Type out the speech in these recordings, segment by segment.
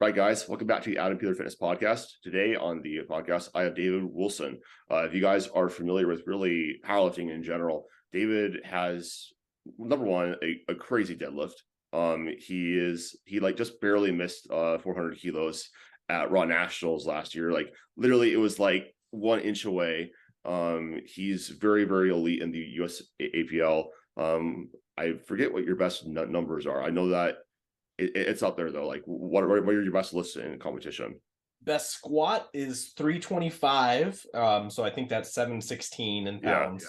Right, guys, welcome back to the Adam Peeler Fitness Podcast. Today on the podcast, I have David Woolson. If you guys are familiar with really powerlifting in general, David has, number one, a crazy deadlift. He like just barely missed 400 kilos at Raw Nationals last year. Like literally, it was like 1 inch away. He's very, very elite in the US APL. I forget what your best numbers are. I know that it's up there though. Like, what are your best lifts in competition? Best squat is 325. So I think that's 716 in pounds.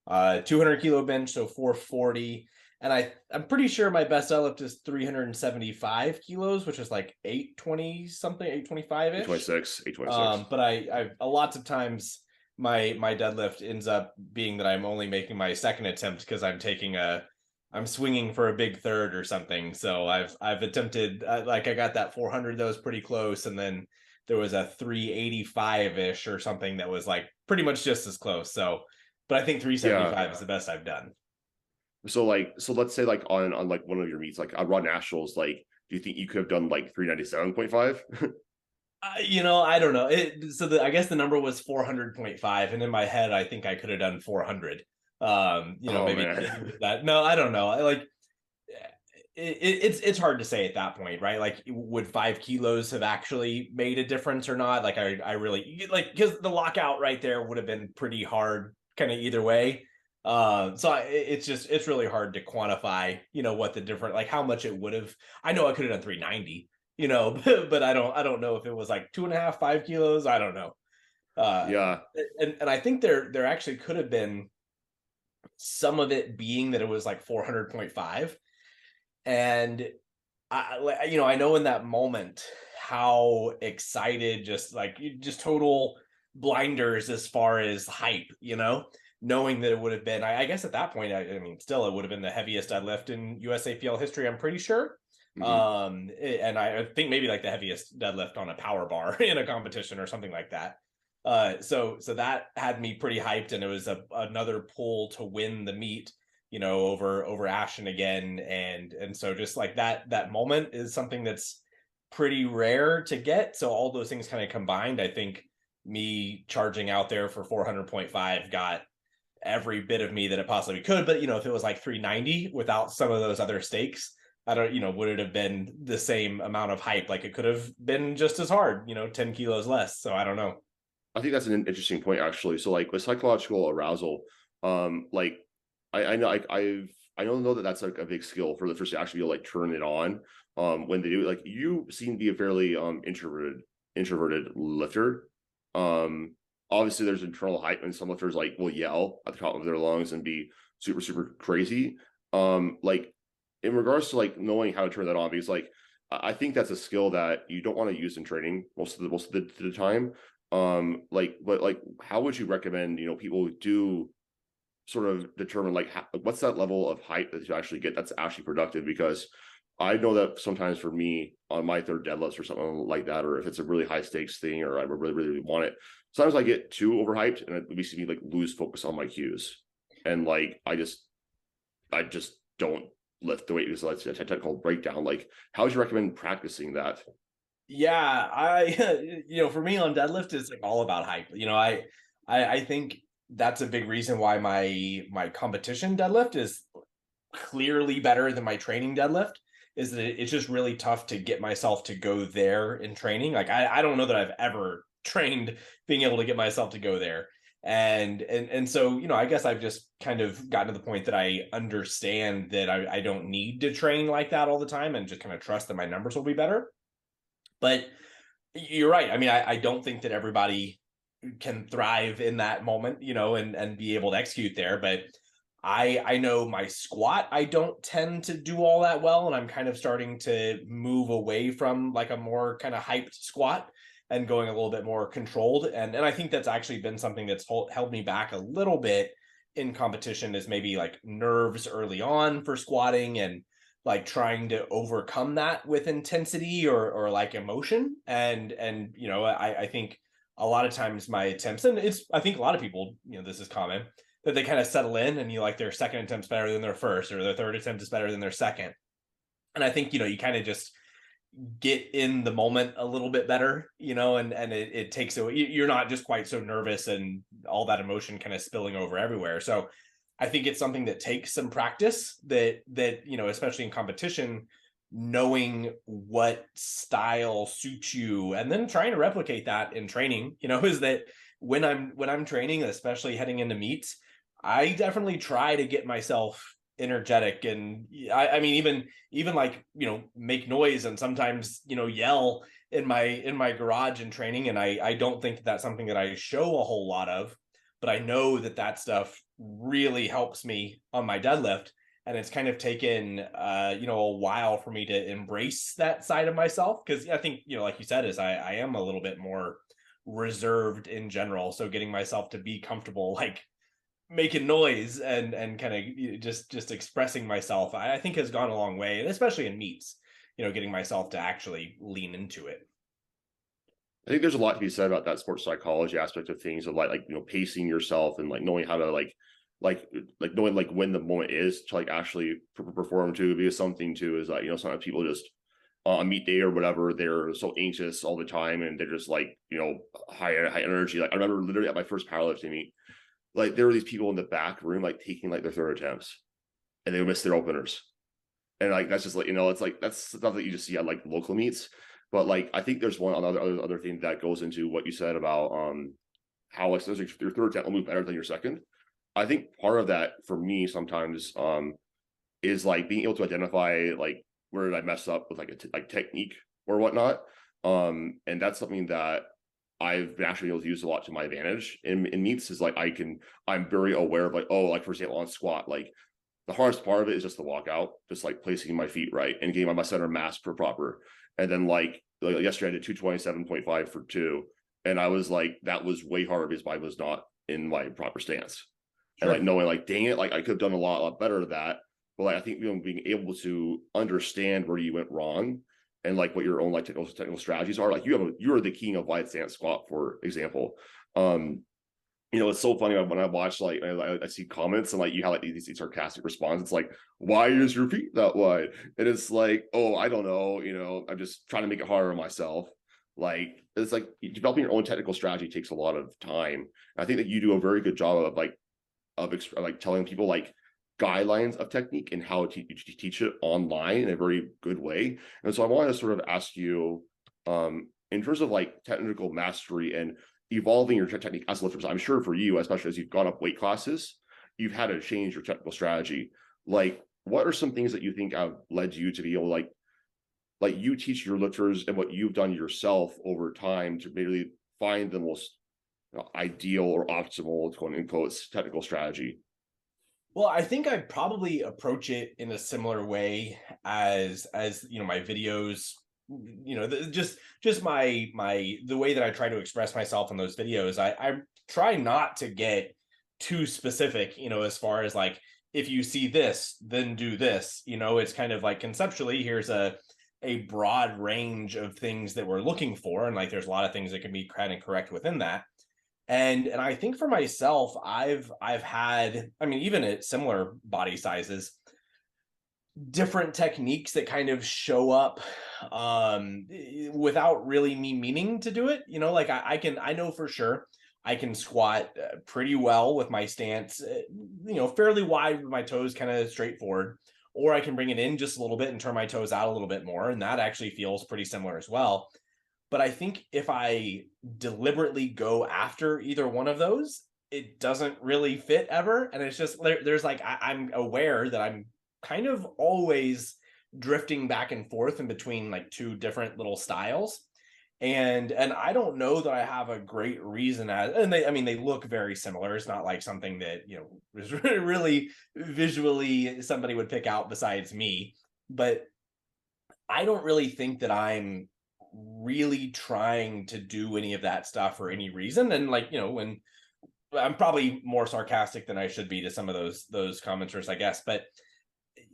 200 kilo bench, so 440. And I'm pretty sure my best deadlift is 375 kilos, which is like 820 something, 825 ish. 826. But I lots of times my deadlift ends up being that I'm only making my second attempt because I'm swinging for a big third or something. So I've attempted, like I got that 400 that was pretty close, and then there was a 385 ish or something that was like pretty much just as close. So, but I think 375 is the best I've done. So let's say like on like one of your meets, like on Raw Nationals, like do you think you could have done like 397.5? I don't know. I guess the number was 400.5, and in my head, I think I could have done 400. Maybe that. No, I don't know. Like it's hard to say at that point, right? Like, would 5 kilos have actually made a difference or not? Like, I really like, because the lockout right there would have been pretty hard, kind of either way. It's really hard to quantify, what the different, like how much it would have. I know I could have done 390, but I don't know if it was like 2.5, 5 kilos. I don't know. And I think there actually could have been some of it being that it was like 400.5. And I know in that moment how excited, just total blinders as far as hype, knowing that it would have been, I guess at that point, I mean, still, it would have been the heaviest deadlift in USAPL history, I'm pretty sure. And I think maybe like the heaviest deadlift on a power bar in a competition or something like that. So that had me pretty hyped, and it was another pull to win the meet, over Ashton again. And so just like that moment is something that's pretty rare to get. So all those things kind of combined, I think me charging out there for 400.5 got every bit of me that it possibly could. But, if it was like 390 without some of those other stakes, I don't, would it have been the same amount of hype? Like, it could have been just as hard, 10 kilos less. So I don't know. I think that's an interesting point, actually. So, like with psychological arousal, like I know I don't know that that's like a big skill for lifters to actually be able to like turn it on. When they do it, like you seem to be a fairly introverted lifter. Obviously there's internal hype, and some lifters like will yell at the top of their lungs and be super, super crazy. Like in regards to like knowing how to turn that on, because like I think that's a skill that you don't want to use in training most of the time. But like how would you recommend people do sort of determine like what's that level of hype that you actually get that's actually productive? Because I know that sometimes for me on my third deadlifts or something like that, or if it's a really high stakes thing or I really, really want it, sometimes I get too overhyped and it makes me like lose focus on my cues. And like I just don't lift the weight because that's a technical breakdown. Like how would you recommend practicing that? Yeah, for me on deadlift, it's like all about hype. I think that's a big reason why my competition deadlift is clearly better than my training deadlift, is that it's just really tough to get myself to go there in training. Like I don't know that I've ever trained being able to get myself to go there. And so, I guess I've just kind of gotten to the point that I understand that I don't need to train like that all the time, and just kind of trust that my numbers will be better. But you're right. I mean, I don't think that everybody can thrive in that moment, and be able to execute there. But I know my squat, I don't tend to do all that well. And I'm kind of starting to move away from like a more kind of hyped squat and going a little bit more controlled. And I think that's actually been something that's held me back a little bit in competition, is maybe like nerves early on for squatting, and like trying to overcome that with intensity or like emotion. And I think a lot of times my attempts, and I think a lot of people, this is common, that they kind of settle in and you like their second attempt's better than their first, or their third attempt is better than their second. And I think, you kind of just get in the moment a little bit better, and it takes away, you're not just quite so nervous and all that emotion kind of spilling over everywhere. So I think it's something that takes some practice, that especially in competition, knowing what style suits you and then trying to replicate that in training, is that when I'm training, especially heading into meets, I definitely try to get myself energetic. And I mean, even like, make noise and sometimes, yell in my garage in training. And I don't think that that's something that I show a whole lot of, but I know that that stuff really helps me on my deadlift. And it's kind of taken a while for me to embrace that side of myself, because I think, like you said, is I am a little bit more reserved in general. So getting myself to be comfortable, like making noise and kind of just expressing myself, I think has gone a long way, and especially in meets, getting myself to actually lean into it. I think there's a lot to be said about that sports psychology aspect of things, of like pacing yourself and like knowing how to like knowing like when the moment is to like actually perform to. Because something too is like sometimes people just on meet day or whatever, they're so anxious all the time and they're just like high energy. Like I remember literally at my first powerlifting meet, like there were these people in the back room like taking like their third attempts and they would miss their openers. And like that's just like it's like that's stuff that you just see at like local meets. But like I think there's one other thing that goes into what you said about how like your third attempt will move better than your second. I think part of that for me sometimes is like being able to identify like where did I mess up with like like technique or whatnot. And that's something that I've been actually able to use a lot to my advantage in meets. Is like I'm very aware of like, oh, like for example on squat, like the hardest part of it is just the walkout, just like placing my feet right and getting my center mass proper. And then like yesterday I did 227.5 for two. And I was like, that was way harder because I was not in my proper stance. And like Sure. knowing like, dang it, like I could have done a lot better at that. But like I think being able to understand where you went wrong and like what your own like technical strategies are. Like you're the king of wide stance squat, for example. Um, it's so funny when I watch like I see comments and like you have like these sarcastic responses. It's like, why is your feet that wide? And it's like, oh, I don't know. I'm just trying to make it harder on myself. Like it's like developing your own technical strategy takes a lot of time. And I think that you do a very good job of like telling people like guidelines of technique and how to teach it online in a very good way. And so I want to sort of ask you, in terms of like technical mastery and evolving your technique as a lifter. I'm sure for you, especially as you've gone up weight classes, you've had to change your technical strategy. Like, what are some things that you think have led you to be able to like you teach your lifters and what you've done yourself over time to really find the most ideal or optimal quote unquote technical strategy? Well, I think I probably approach it in a similar way as my videos, just my the way that I try to express myself in those videos. I try not to get too specific, as far as like, if you see this, then do this. It's kind of like conceptually, here's a broad range of things that we're looking for, and like there's a lot of things that can be kind of correct within that. And I think for myself, I've had, I mean, even at similar body sizes, different techniques that kind of show up without really me meaning to do it. Like I know for sure I can squat pretty well with my stance, fairly wide with my toes kind of straight forward, or I can bring it in just a little bit and turn my toes out a little bit more, and that actually feels pretty similar as well. But I think if I deliberately go after either one of those, it doesn't really fit ever. And it's just there's like I'm aware that I'm kind of always drifting back and forth in between like two different little styles. And I don't know that I have a great reason as, and they, I mean, they look very similar. It's not like something that is really visually somebody would pick out besides me. But I don't really think that I'm really trying to do any of that stuff for any reason. And like, when I'm probably more sarcastic than I should be to some of those commenters, I guess. But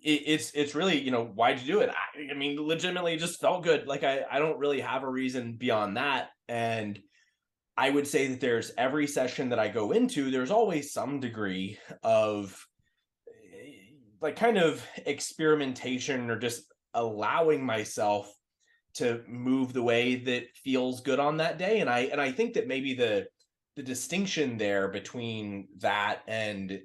it's really, why'd you do it? I mean, legitimately, it just felt good. Like I don't really have a reason beyond that. And I would say that there's every session that I go into, there's always some degree of like kind of experimentation or just allowing myself to move the way that feels good on that day. And I think that maybe the distinction there between that and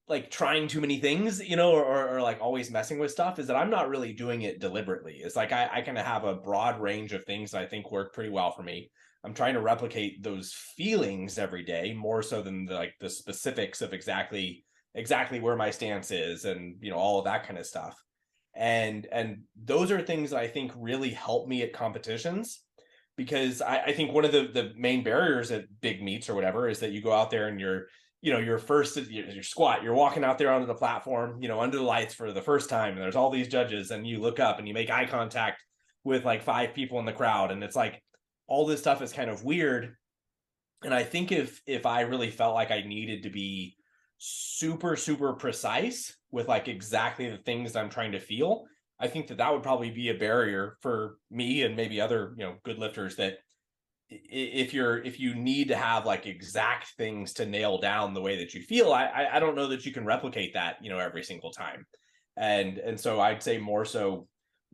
like trying too many things, or like always messing with stuff, is that I'm not really doing it deliberately. It's like I kind of have a broad range of things that I think work pretty well for me. I'm trying to replicate those feelings every day more so than the specifics of exactly where my stance is, and all of that kind of stuff. And those are things that I think really help me at competitions, because I think one of the main barriers at big meets or whatever is that you go out there and you're first your squat, you're walking out there onto the platform, under the lights for the first time, and there's all these judges, and you look up and you make eye contact with like 5 people in the crowd, and it's like all this stuff is kind of weird. And I think if I really felt like I needed to be super super precise with like exactly the things I'm trying to feel, I think that would probably be a barrier for me and maybe other good lifters, that if you need to have like exact things to nail down the way that you feel, I don't know that you can replicate that every single time. And so I'd say more so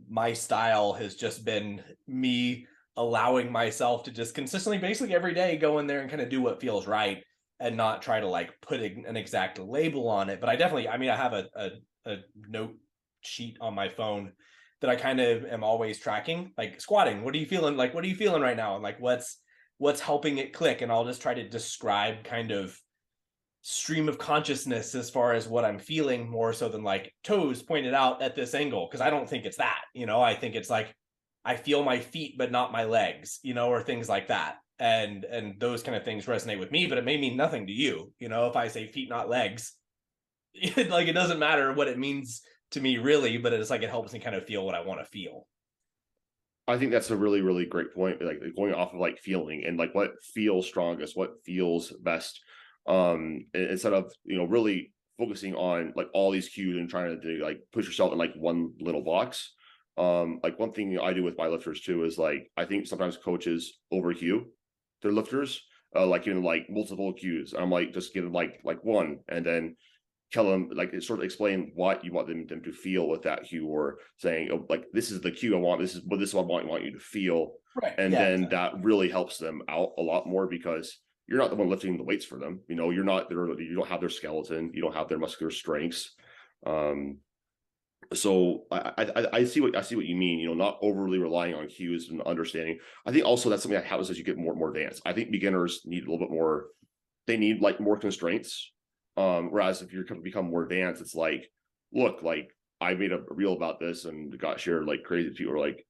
my style has just been me allowing myself to just consistently, basically every day, go in there and kind of do what feels right, and not try to like put an exact label on it. But I definitely, I mean, I have a note sheet on my phone that I kind of am always tracking, like squatting. What are you feeling? Like, what are you feeling right now? And like, what's helping it click? And I'll just try to describe kind of stream of consciousness as far as what I'm feeling, more so than like toes pointed out at this angle. Cause I don't think it's that, I think it's like, I feel my feet, but not my legs, or things like that. And those kind of things resonate with me, but it may mean nothing to you. If I say feet, not legs, like it doesn't matter what it means to me really, but it's like it helps me kind of feel what I want to feel. I think that's a really, really great point. Like going off of like feeling and like what feels strongest, what feels best. Instead of, really focusing on like all these cues and trying to like push yourself in like one little box. Like one thing I do with my lifters too is like, I think sometimes coaches over cue their lifters, like giving like multiple cues. I'm like, just give them like one, and then tell them, like, sort of explain what you want them to feel with that cue, or saying, oh, like, this is the cue I want, this is what I want you to feel. Right. And Yeah. then Exactly. that really helps them out a lot more, because you're not the one lifting the weights for them. You're not there, you don't have their skeleton, you don't have their muscular strengths. So I see what you mean, not overly relying on cues and understanding. I think also that's something that happens as you get more advanced. I think beginners need a little bit more, they need like more constraints. Whereas if you're become more advanced, it's like, look, like I made a reel about this and got shared like crazy. People are like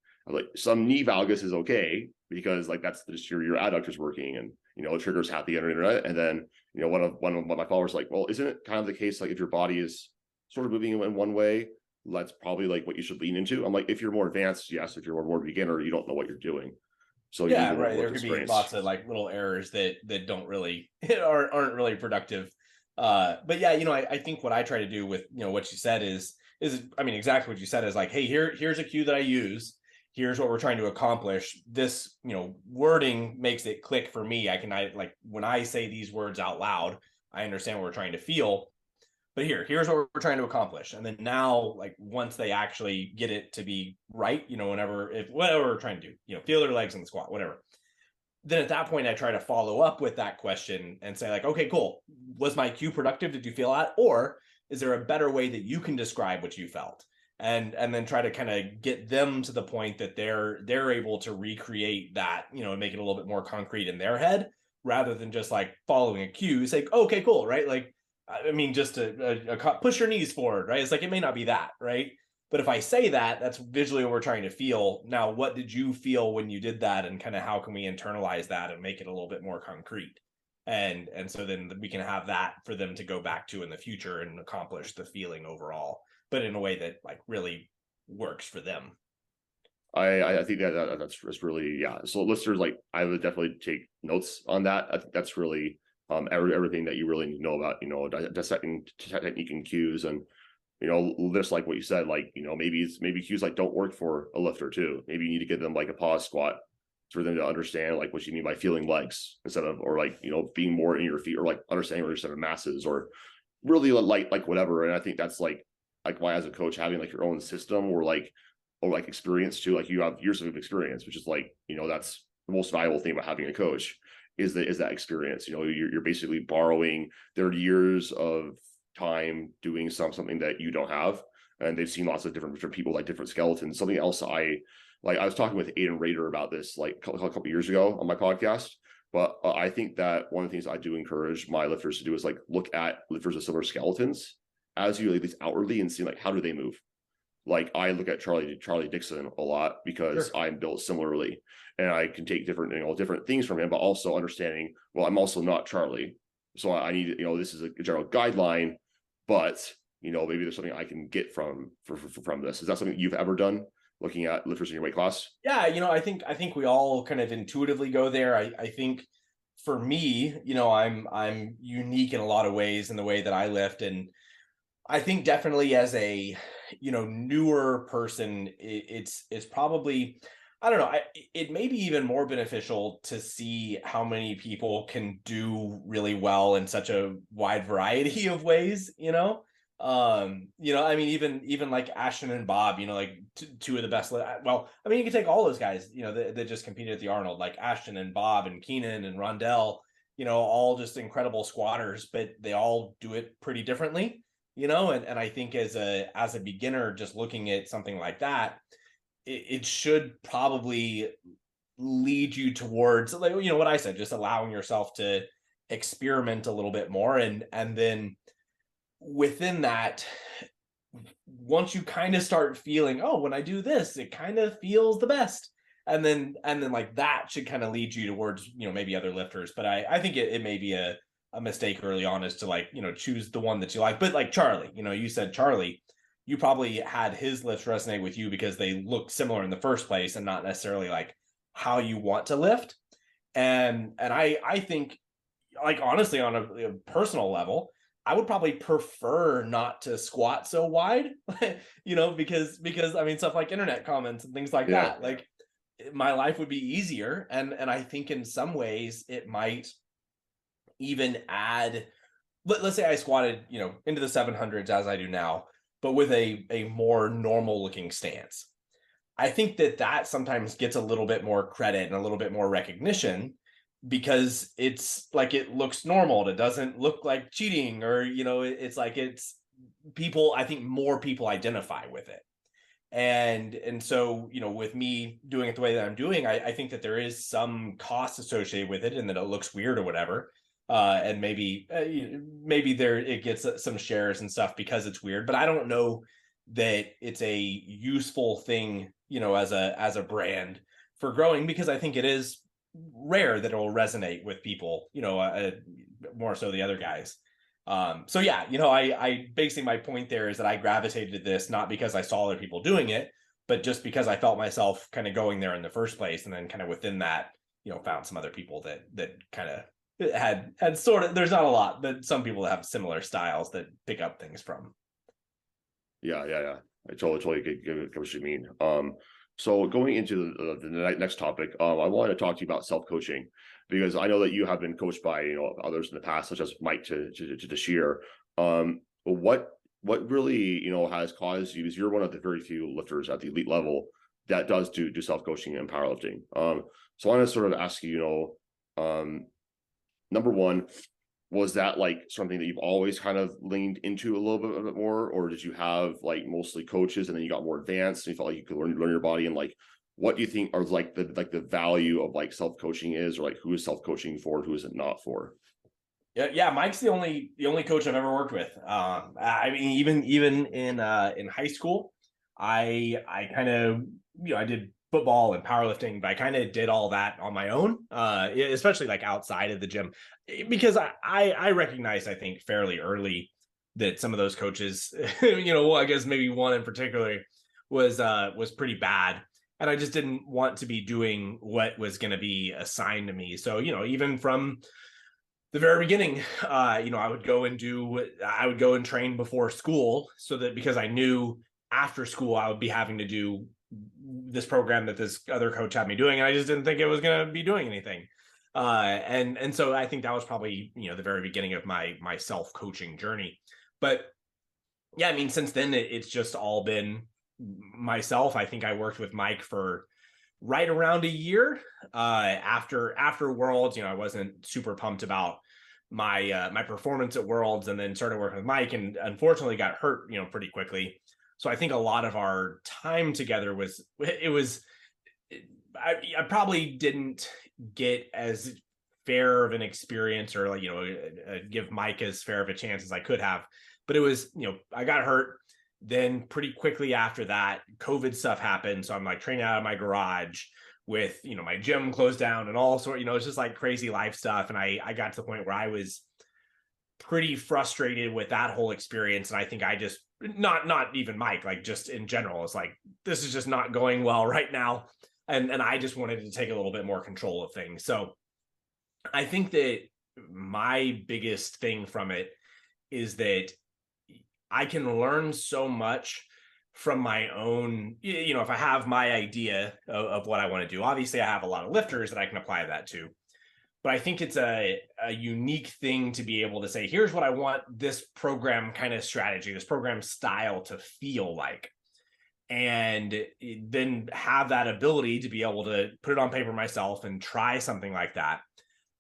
some knee valgus is okay, because like that's just your adductors working, and it triggers happy internet. And then one of my followers like, well, isn't it kind of the case, like if your body is sort of moving in one way, that's probably like what you should lean into. I'm like, if you're more advanced, yes. If you're more beginner, you don't know what you're doing, so you need Yeah, a little right. more There could be constraints. lots of like little errors that don't really aren't really productive. But yeah, I think what I try to do with what you said is I mean exactly what you said, is like, hey, here's a cue that I use. Here's what we're trying to accomplish. This wording makes it click for me. I like when I say these words out loud, I understand what we're trying to feel. But here's what we're trying to accomplish. And then now, like once they actually get it to be right, whatever we're trying to do, feel their legs in the squat, whatever. Then at that point, I try to follow up with that question and say like, okay, cool. Was my cue productive? Did you feel that? Or is there a better way that you can describe what you felt? And then try to kind of get them to the point that they're able to recreate that, and make it a little bit more concrete in their head, rather than just like following a cue. Say, okay, cool, right? Like, I mean, just a push your knees forward, right? It's like, it may not be that, right? But if I say that, that's visually what we're trying to feel. Now, what did you feel when you did that? And kind of how can we internalize that and make it a little bit more concrete? And so then we can have that for them to go back to in the future and accomplish the feeling overall, but in a way that like really works for them. I think that's really, yeah. So listeners, like I would definitely take notes on that. I think that's really everything that you really need to know about dissecting technique and cues. And just like what you said, like maybe cues like don't work for a lifter too. Maybe you need to give them like a pause squat for them to understand like what you mean by feeling legs, instead of, or like being more in your feet, or like understanding where your center mass is, or really like whatever. And I think that's like why as a coach having like your own system, or like or like experience too. Like you have years of experience, which is like, that's the most valuable thing about having a coach is that experience. You're basically borrowing their years of time doing something that you don't have. And they've seen lots of different people, like different skeletons. Something else I was talking with Aiden Rader about this like a couple years ago on my podcast. But I think that one of the things I do encourage my lifters to do is like look at lifters with similar skeletons as you at least outwardly and see like how do they move. Like I look at Charlie Dixon a lot because Sure. I'm built similarly, and I can take different things from him, but also understanding, well, I'm also not Charlie, so I need, this is a general guideline, but maybe there's something I can get from this. Is that something you've ever done, looking at lifters in your weight class? Yeah, I think we all kind of intuitively go there. I think for me, I'm unique in a lot of ways in the way that I lift, and I think definitely as a newer person, it's probably, I don't know, it may be even more beneficial to see how many people can do really well in such a wide variety of ways. I mean, even like Ashton and Bob, like two of the best. Well, I mean, you can take all those guys, that just competed at the Arnold, like Ashton and Bob and Keenan and Rondell, all just incredible squatters, but they all do it pretty differently. And I think as a beginner just looking at something like that, it should probably lead you towards, like, what I said, just allowing yourself to experiment a little bit more, and then within that, once you kind of start feeling, oh, when I do this it kind of feels the best, and then like that should kind of lead you towards maybe other lifters. But I think it may be a mistake early on is to like choose the one that you like. But like Charlie, you said Charlie, you probably had his lifts resonate with you because they look similar in the first place and not necessarily like how you want to lift. And I think, like, honestly, on a personal level, I would probably prefer not to squat so wide, because I mean, stuff like internet comments and things like Yeah. that, like, my life would be easier, and I think in some ways it might even add. Let's say I squatted, into the 700s as I do now, but with a more normal looking stance. I think that sometimes gets a little bit more credit and a little bit more recognition because it's like it looks normal. It doesn't look like cheating, or it's like it's people. I think more people identify with it, and so with me doing it the way that I'm doing, I think that there is some cost associated with it, and that it looks weird or whatever. And maybe there it gets some shares and stuff because it's weird, but I don't know that it's a useful thing, as a brand for growing, because I think it is rare that it will resonate with people, more so the other guys. So yeah, I basically, my point there is that I gravitated to this not because I saw other people doing it, but just because I felt myself kind of going there in the first place, and then kind of within that, found some other people that kind of had sort of, there's not a lot, but some people that have similar styles that pick up things from. Yeah. I totally get what you mean. So going into the next topic, I wanted to talk to you about self-coaching, because I know that you have been coached by others in the past, such as Mike to Sheer. What really has caused you, because you're one of the very few lifters at the elite level that does do self-coaching and powerlifting. So I want to sort of ask you, number one, was that like something that you've always kind of leaned into a little bit more, or did you have like mostly coaches and then you got more advanced and you felt like you could learn your body? And like, what do you think are like the value of like self-coaching is, or like who is self-coaching for and who is it not for? Yeah, Mike's the only coach I've ever worked with. I mean, even in high school, I kind of, I did football and powerlifting, but I kind of did all that on my own, especially like outside of the gym, because I recognized, I think, fairly early that some of those coaches, I guess maybe one in particular was pretty bad, and I just didn't want to be doing what was going to be assigned to me. So even from the very beginning, I would go and train before school, so that, because I knew after school I would be having to do this program that this other coach had me doing, and I just didn't think it was going to be doing anything. And so I think that was probably the very beginning of my self coaching journey. But yeah, I mean, since then it's just all been myself, I think I worked with Mike for right around a year. After Worlds, I wasn't super pumped about my performance at Worlds, and then started working with Mike, and unfortunately got hurt, pretty quickly. So I think a lot of our time together I probably didn't get as fair of an experience, or like, give Mike as fair of a chance as I could have. But it was, I got hurt. Then pretty quickly after that, COVID stuff happened. So I'm like training out of my garage with, my gym closed down and all sort, it's just like crazy life stuff. And I got to the point where I was pretty frustrated with that whole experience. And I think I just, not even Mike, like just in general, it's like, this is just not going well right now. And I just wanted to take a little bit more control of things. So I think that my biggest thing from it is that I can learn so much from my own, if I have my idea of what I want to do. Obviously, I have a lot of lifters that I can apply that to. But I think it's a unique thing to be able to say, here's what I want this program kind of strategy, this program style to feel like. And then have that ability to be able to put it on paper myself and try something like that.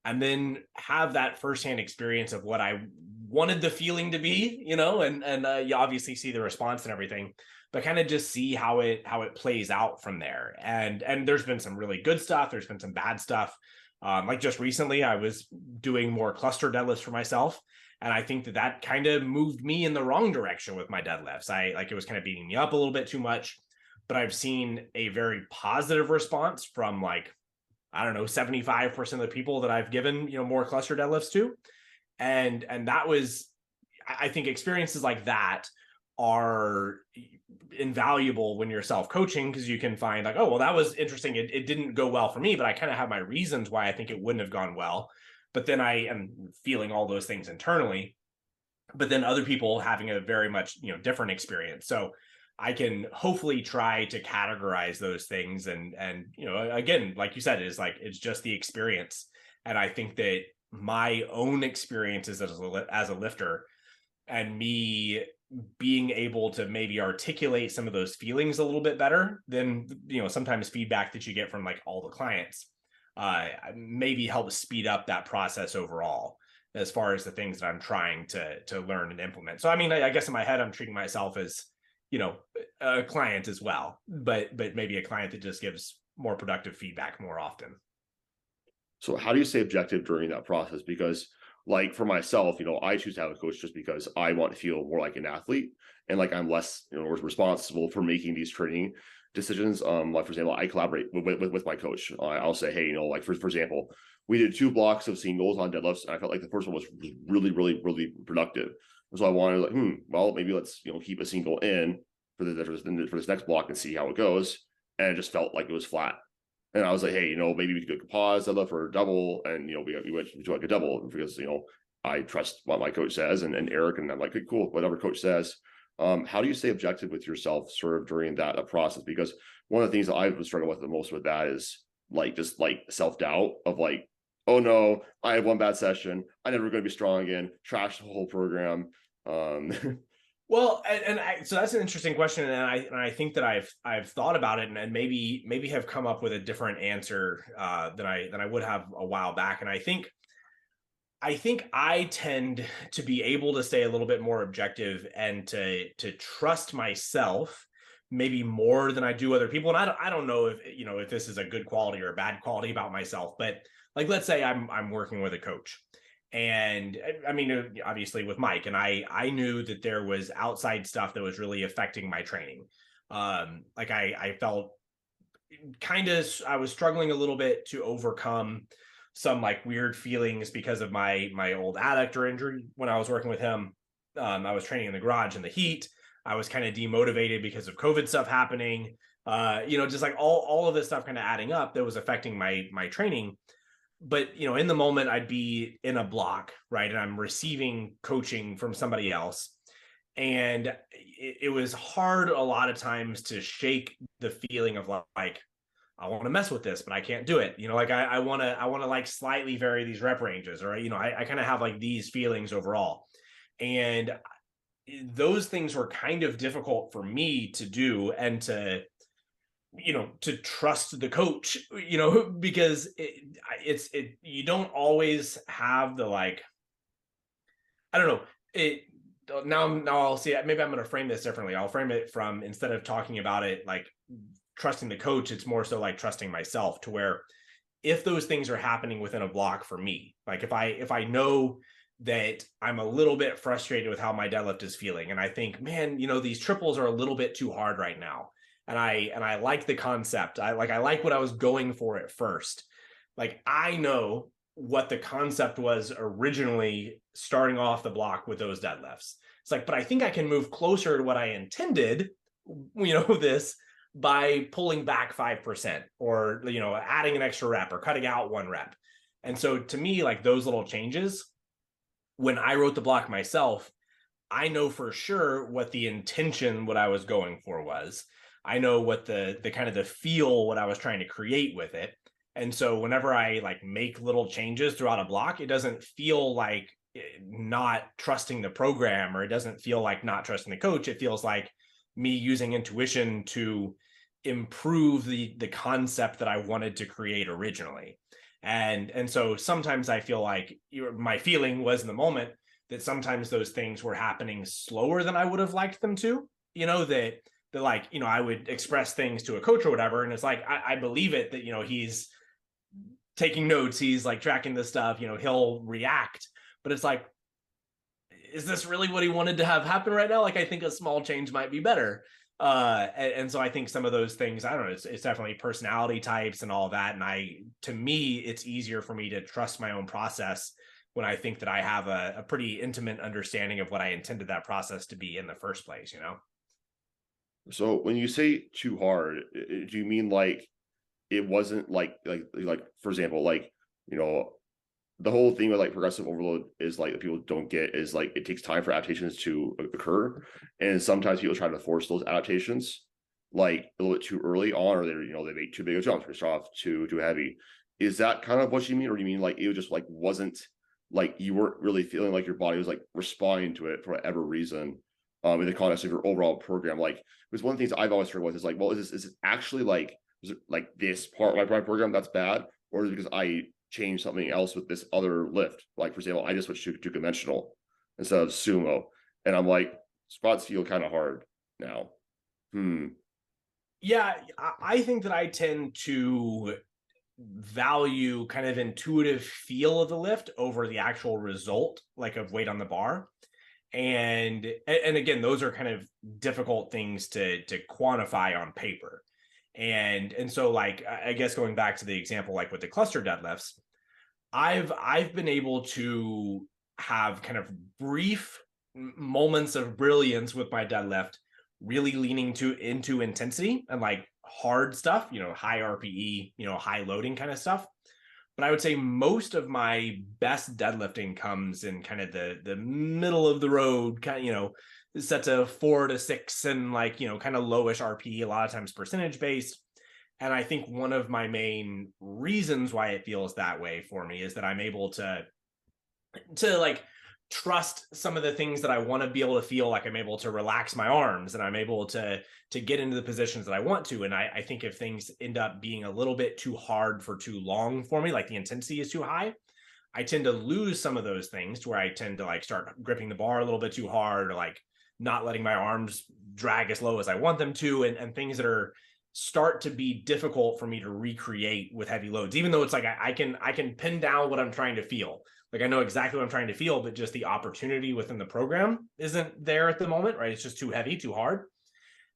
And then have that firsthand experience of what I wanted the feeling to be, and you obviously see the response and everything, but kind of just see how it plays out from there. And there's been some really good stuff. There's been some bad stuff. Like just recently, I was doing more cluster deadlifts for myself. And I think that kind of moved me in the wrong direction with my deadlifts. It was kind of beating me up a little bit too much, but I've seen a very positive response from like, I don't know, 75% of the people that I've given, more cluster deadlifts to. And that was, I think experiences like that are invaluable when you're self-coaching, because you can find like, oh, well, that was interesting. It didn't go well for me, but I kind of have my reasons why I think it wouldn't have gone well. But then I am feeling all those things internally, but then other people having a very much, different experience. So I can hopefully try to categorize those things. And, again, like you said, it's just the experience. And I think that my own experiences as a lifter, and me being able to maybe articulate some of those feelings a little bit better than, sometimes feedback that you get from like all the clients, maybe help speed up that process overall, as far as the things that I'm trying to learn and implement. So, I mean, I guess in my head, I'm treating myself as, a client as well, but maybe a client that just gives more productive feedback more often. So how do you stay objective during that process? Because like for myself, I choose to have a coach just because I want to feel more like an athlete, and like I'm less, responsible for making these training decisions. Like for example, I collaborate with my coach. I'll say, hey, like for example, we did 2 blocks of singles on deadlifts, and I felt like the first one was really, really, really productive. So I wanted like, well, maybe let's keep a single in for this next block and see how it goes. And it just felt like it was flat. And I was like, hey, maybe we could pause deadlift for a double, and we went to like a double because I trust what my coach says, and Eric, and I'm like, cool, whatever coach says. How do you stay objective with yourself sort of during that process? Because one of the things that I was struggling with the most with that is like just like self-doubt of like, oh no, I have one bad session, I'm never going to be strong again, trash the whole program. Well, so that's an interesting question, and I think that I've thought about it, and maybe have come up with a different answer than I would have a while back. And I think I tend to be able to stay a little bit more objective and to trust myself maybe more than I do other people. And I don't know if this is a good quality or a bad quality about myself, but like let's say I'm working with a coach. And I mean, obviously with Mike, and I knew that there was outside stuff that was really affecting my training. Like I felt I was struggling a little bit to overcome some like weird feelings because of my old adductor injury when I was working with him. I was training in the garage in the heat. I was kind of demotivated because of COVID stuff happening. Just like all of this stuff kind of adding up that was affecting my training. But in the moment I'd be in a block, right, and I'm receiving coaching from somebody else, and it was hard a lot of times to shake the feeling of like I want to mess with this but I can't do it, like I want to like slightly vary these rep ranges, or I kind of have like these feelings overall. And those things were kind of difficult for me to do, and to trust the coach, because you don't always have the, like, I don't know. It now I'll see. Maybe I'm going to frame this differently. I'll frame it from, instead of talking about it like trusting the coach, it's more so like trusting myself, to where if those things are happening within a block for me, like if I know that I'm a little bit frustrated with how my deadlift is feeling, and I think, man, these triples are a little bit too hard right now, and I like the concept. I like what I was going for at first. Like, I know what the concept was originally starting off the block with those deadlifts. It's like, but I think I can move closer to what I intended, this, by pulling back 5%, or, adding an extra rep or cutting out one rep. And so to me, like, those little changes, when I wrote the block myself, I know for sure what the intention, what I was going for was. I know what the kind of the feel, what I was trying to create with it. And so whenever I like make little changes throughout a block, it doesn't feel like not trusting the program, or it doesn't feel like not trusting the coach. It feels like me using intuition to improve the concept that I wanted to create originally. And so sometimes I feel like my feeling was in the moment that sometimes those things were happening slower than I would have liked them to, that like, I would express things to a coach or whatever, and it's like, I believe it, that, he's taking notes, he's like tracking this stuff, he'll react. But it's like, is this really what he wanted to have happen right now? Like, I think a small change might be better. And so I think some of those things, I don't know, it's definitely personality types and all that. And to me, it's easier for me to trust my own process when I think that I have a pretty intimate understanding of what I intended that process to be in the first place, So when you say too hard, do you mean like it wasn't like for example, like, you know, the whole thing with like progressive overload is like that people don't get is like it takes time for adaptations to occur, and sometimes people try to force those adaptations like a little bit too early on, or they make too big of jumps or start off too heavy. Is that kind of what you mean, or do you mean like it just like wasn't like you weren't really feeling like your body was like responding to it for whatever reason, in the context of your overall program? Like, because one of the things I've always struggled with is like, well, is this actually like, is it like this part of my program that's bad, or is it because I change something else with this other lift? Like, for example, I just switched to conventional instead of sumo, and I'm like, spots feel kind of hard now. Yeah, I think that I tend to value kind of intuitive feel of the lift over the actual result, like of weight on the bar. And again, those are kind of difficult things to quantify on paper. And so, like, I guess going back to the example, like with the cluster deadlifts, I've been able to have kind of brief moments of brilliance with my deadlift, really leaning into intensity and like hard stuff, high RPE, high loading kind of stuff. But I would say most of my best deadlifting comes in kind of the middle of the road, kind of, sets of 4 to 6, and like, kind of lowish RPE, a lot of times percentage based. And I think one of my main reasons why it feels that way for me is that I'm able to like trust some of the things that I want to be able to feel. Like, I'm able to relax my arms, and I'm able to get into the positions that I want to. And I think if things end up being a little bit too hard for too long for me, like the intensity is too high, I tend to lose some of those things, to where I tend to like start gripping the bar a little bit too hard, or like not letting my arms drag as low as I want them to, and things that are start to be difficult for me to recreate with heavy loads, even though it's like I can pin down what I'm trying to feel. Like, I know exactly what I'm trying to feel, but just the opportunity within the program isn't there at the moment, right? It's just too heavy, too hard.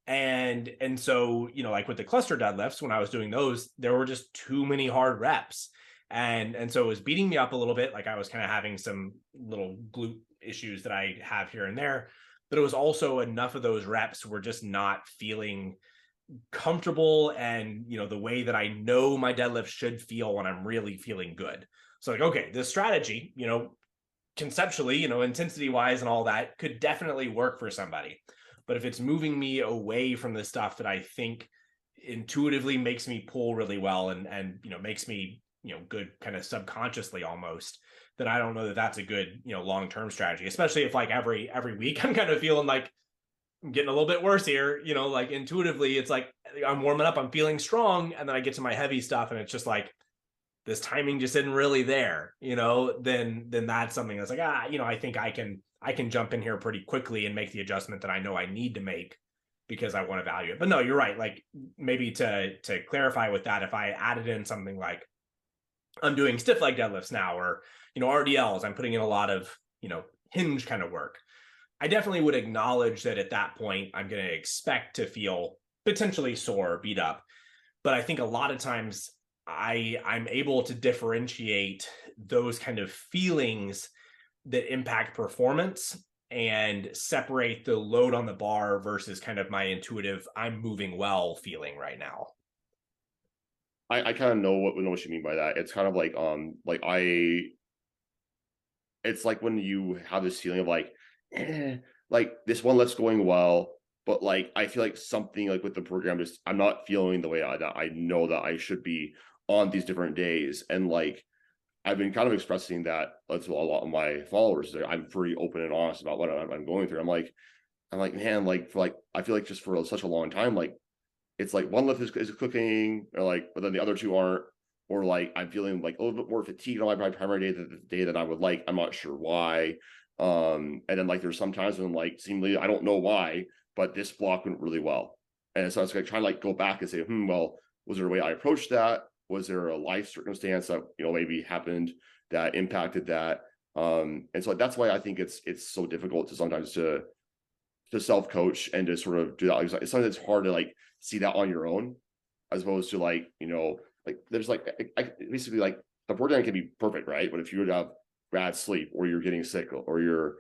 And so, like with the cluster deadlifts, when I was doing those, there were just too many hard reps. And so it was beating me up a little bit. Like, I was kind of having some little glute issues that I have here and there, but it was also enough of those reps were just not feeling comfortable, and the way that I know my deadlift should feel when I'm really feeling good. So like, okay, this strategy, conceptually, intensity wise and all that, could definitely work for somebody. But if it's moving me away from the stuff that I think intuitively makes me pull really well, and makes me good kind of subconsciously almost, then I don't know that that's a good, long-term strategy, especially if like every week I'm kind of feeling like I'm getting a little bit worse here, like intuitively it's like I'm warming up, I'm feeling strong, and then I get to my heavy stuff and it's just like this timing just isn't really there, then that's something that's like, I think I can jump in here pretty quickly and make the adjustment that I know I need to make because I want to value it. But no, you're right. Like maybe to clarify with that, if I added in something like I'm doing stiff leg deadlifts now, or RDLs, I'm putting in a lot of hinge kind of work. I definitely would acknowledge that at that point I'm going to expect to feel potentially sore, beat up. But I think a lot of times I'm able to differentiate those kind of feelings that impact performance and separate the load on the bar versus kind of my intuitive I'm moving well feeling right now. I kind of know what you mean by that. It's kind of like it's like when you have this feeling of like this one let's going well, but like I feel like something like with the program just I'm not feeling the way that I know that I should be on these different days. And like I've been kind of expressing that to a lot of my followers. I'm pretty open and honest about what I'm going through. I'm like, man, like for like I feel like just for such a long time, like it's like one lift is cooking, or like, but then the other two aren't, or like I'm feeling like a little bit more fatigued on my primary day, the day that I would like. I'm not sure why. And then like there's some times when like seemingly I don't know why, but this block went really well. And so I was like trying to like go back and say, well, was there a way I approached that? Was there a life circumstance that maybe happened that impacted that? And so that's why I think it's so difficult to sometimes to self coach and to sort of do that. It's something that's hard to like see that on your own, as opposed to like like there's like basically like the program can be perfect, right? But if you would have bad sleep, or you're getting sick, or you're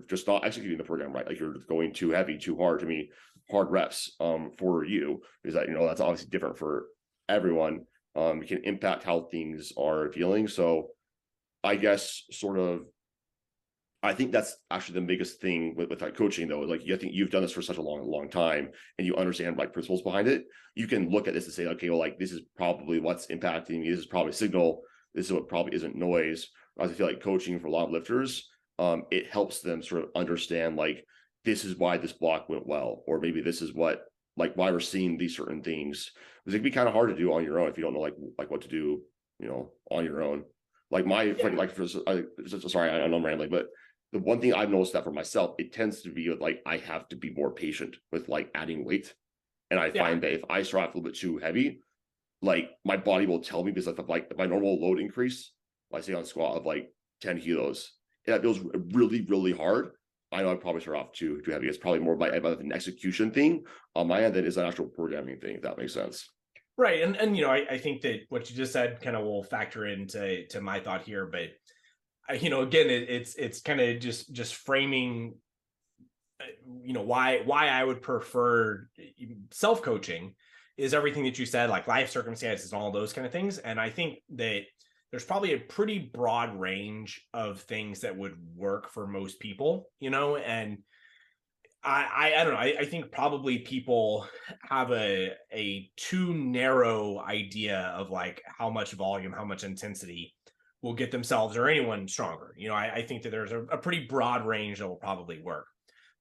just not executing the program right, like you're going too heavy, too hard, to me hard reps for you, is that that's obviously different for everyone. It can impact how things are feeling. So I guess sort of I think that's actually the biggest thing with that coaching, though. Like, I think you've done this for such a long time, and you understand like principles behind it. You can look at this and say, okay, well, like this is probably what's impacting me. This is probably signal. This is what probably isn't noise. I feel like coaching for a lot of lifters, it helps them sort of understand like this is why this block went well, or maybe this is what like why we're seeing these certain things. Because it can be kind of hard to do on your own if you don't know like what to do, on your own. Like sorry, I know I'm rambling, but the one thing I've noticed that for myself, it tends to be like I have to be more patient with like adding weight. And I find that if I start off a little bit too heavy, like my body will tell me, because if my normal load increase, I say on squat of like 10 kilos, and that feels really, really hard. I know I probably start off too heavy. It's probably more about an execution thing on my end than is an actual programming thing, if that makes sense. Right. And I think that what you just said kind of will factor into my thought here, but again, it's kind of just framing, why I would prefer self-coaching is everything that you said, like life circumstances and all those kind of things. And I think that there's probably a pretty broad range of things that would work for most people, and I don't know. I think probably people have a too narrow idea of like how much volume, how much intensity will get themselves or anyone stronger. I think that there's a pretty broad range that will probably work.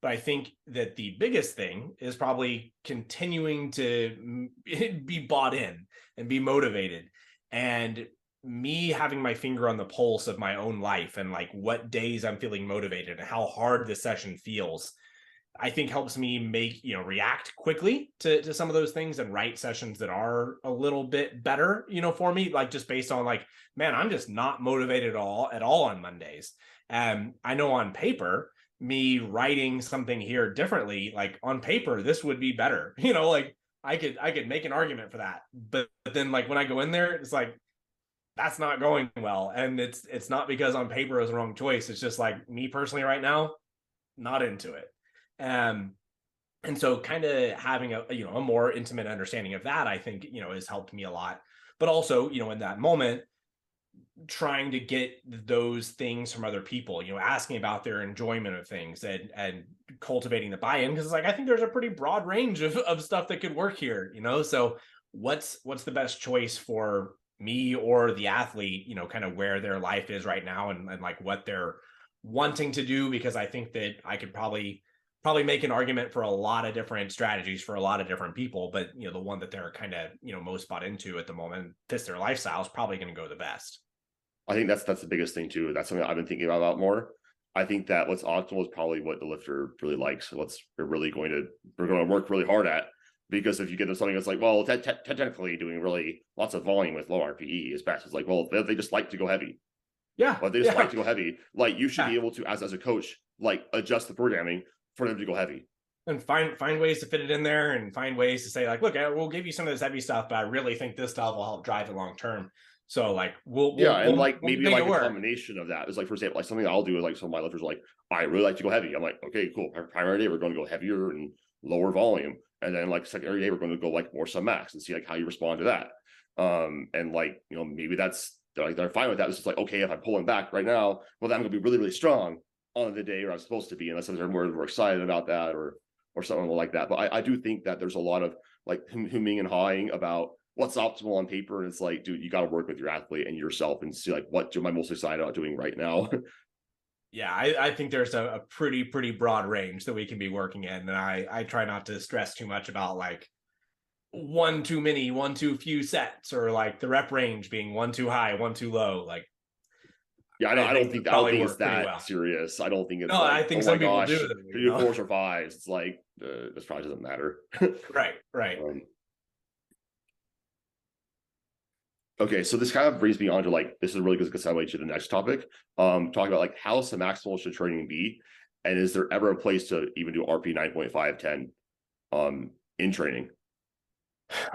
But I think that the biggest thing is probably continuing to be bought in and be motivated. And me having my finger on the pulse of my own life and like what days I'm feeling motivated and how hard this session feels, I think helps me react quickly to some of those things and write sessions that are a little bit better, for me, like just based on like, man, I'm just not motivated at all on Mondays. I know on paper, me writing something here differently, like on paper, this would be better, like I could make an argument for that. But then like when I go in there, it's like, that's not going well. And it's not because on paper is the wrong choice. It's just like me personally right now, not into it. And so kind of having a more intimate understanding of that, I think, has helped me a lot. But also, in that moment, trying to get those things from other people, asking about their enjoyment of things and cultivating the buy-in. Because it's like, I think there's a pretty broad range of stuff that could work here, So what's the best choice for me or the athlete, kind of where their life is right now, and like what they're wanting to do, because I think that I could probably make an argument for a lot of different strategies for a lot of different people, but the one that they're kind of most bought into at the moment, fits their lifestyle, is probably going to go the best. I think that's the biggest thing too. That's something I've been thinking about more. I think that what's optimal is probably what the lifter really likes. So we're going to work really hard at, because if you get them something that's like, well, technically doing really lots of volume with low RPE is best. It's like, well, they just like to go heavy. Yeah, But they just like to go heavy. Like, you should yeah. be able to, as a coach, like adjust the programming for them to go heavy. And find ways to fit it in there, and find ways to say like, look, we'll give you some of this heavy stuff, but I really think this stuff will help drive it long term. So like Yeah, and like we'll maybe make like it a work. combination of that is like, for example, like something I'll do is like some of my lifters are like, I really like to go heavy. I'm like, okay, cool. Primary day we're going to go heavier and lower volume, and then like secondary day we're going to go like more submax and see like how you respond to that. And like, maybe that's like they're fine with that. It's just like, okay, if I'm pulling back right now, well, then I'm going to be really really strong on the day where I'm supposed to be, unless they're more excited about that or something like that. But I do think that there's a lot of like humming and hawing about what's optimal on paper, and it's like, dude, you got to work with your athlete and yourself and see like, what am I most excited about doing right now. Yeah, I think there's a pretty broad range that we can be working in, and I try not to stress too much about like one too many, one too few sets, or like the rep range being one too high, one too low. Like, Yeah, I think I don't probably think it's work pretty that well. serious. I don't think it's No, I like, think oh my some people gosh, do to though, do fours or fives. It's like, this probably doesn't matter. Right. um, okay, so this kind of brings me on to like, this is really good segue to the next topic. Talking about like, how maximal should training be, and is there ever a place to even do RP 9.510 in training?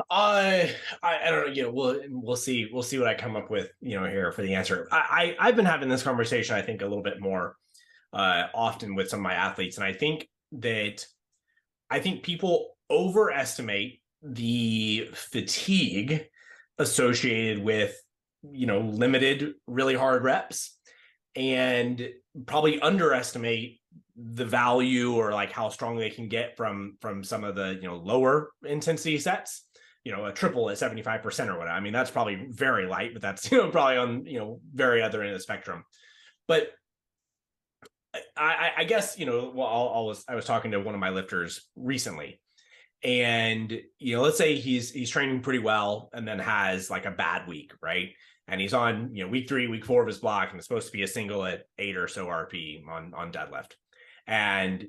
I don't know. We'll see what I come up with. Here for the answer. I've been having this conversation, I think, a little bit more often with some of my athletes, and I think people overestimate the fatigue associated with limited really hard reps, and probably underestimate the value, or like how strong they can get from some of the lower intensity sets. A triple at 75% or whatever. I mean, that's probably very light, but that's probably on very other end of the spectrum. But I guess well, I was talking to one of my lifters recently, and let's say he's training pretty well, and then has like a bad week, right? And he's on week 3, week 4 of his block, and it's supposed to be a single at 8 or so RP on deadlift, and